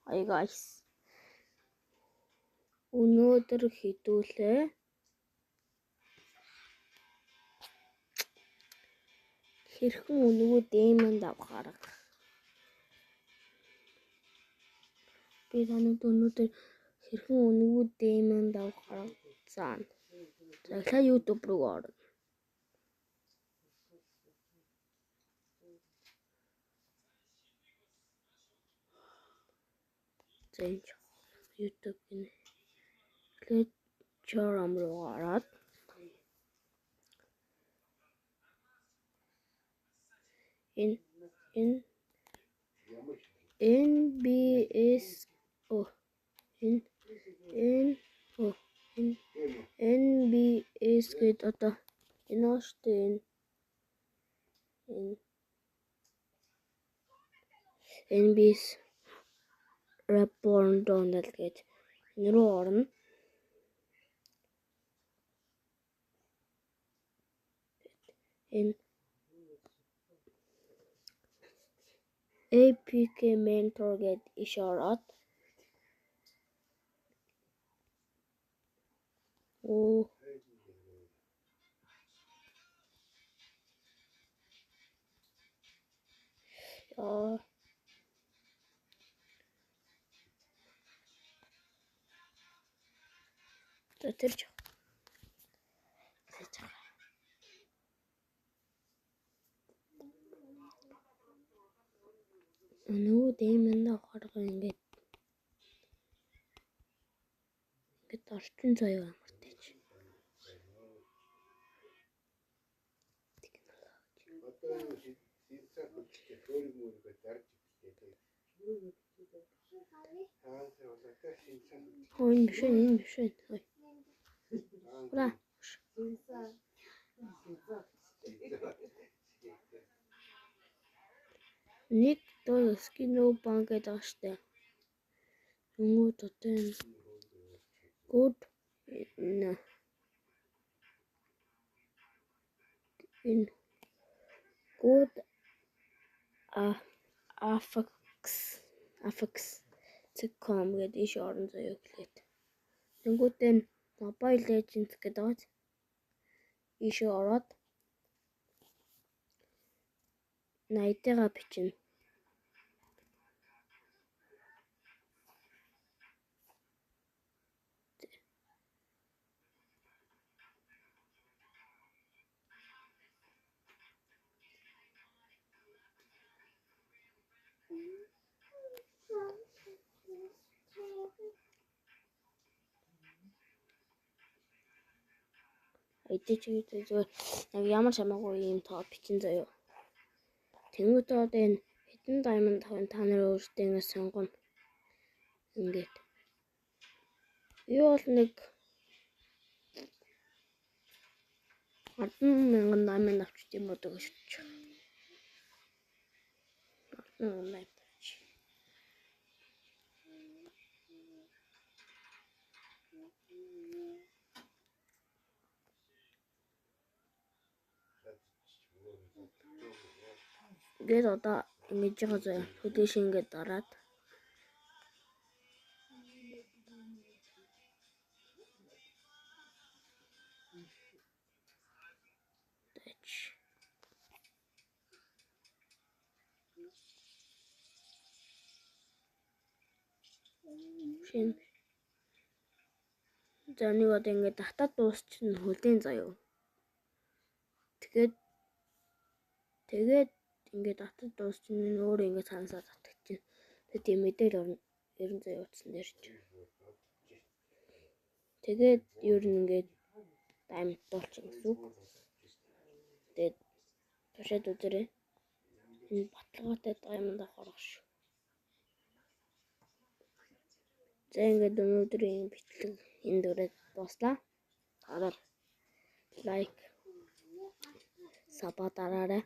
Hi guys. Өнөөдөр хэдүүлээ хэрхэн өнгөө дэмэнд авахаар. Би танад өнөөдөр хэрхэн өнгөө дэмэнд авахаар заана. Захиа YouTube руу орно. Зэнч YouTube гэнэ. Channel руу ороод NBS гээд одоо энэ штэ NBS Reborn Donald гээд энэ рүү орно. Энэ APK Mentor гээд иш ороод тэрч нөгөө дэмэнд авахаар ингээд орчин заяа амартай чи. Энэ биш. Ой. Ура. Нэг доо скино банк гэдэг штэ. Өнгөө дотор good good affix.com гэдэг иш орон заяа гэлээд. Тэнгүүтээ Mobile Legends гэдэг иш ороод 80-тайгаа бичнэ. Ямар самаагүй юм тоо бичин заяа. Тэнгүүтээ одоо энэ хэдэн diamond та нар өөртөө ингэ сонгоно. Ингээд. Юу бол нэг 10,000 diamond авчих юм уу гэж бодож байна. 10,000 гээд одоо ингэж байгаа заяа. Хөдөөш ингэж дараад шин за нэг одоо ингэ татаад дуусчихна хөлийн заяа. Тэгээд ингэ татаад дуусчихна өөр ингэ цаанасаа татчих. Тэгээд мэдээл орно. 90 заяа утсан дээр ч. Тэгээд ер нь ингээд diamond болчих гэсэн үг. Тэгээд тушаад үзээрэй. Энэ баталгаатай diamond авах шүү. За ингээд өнөөдрийн бичлэг энэ дөрөв дуслаа. Дараа лайк сабаа дараарай.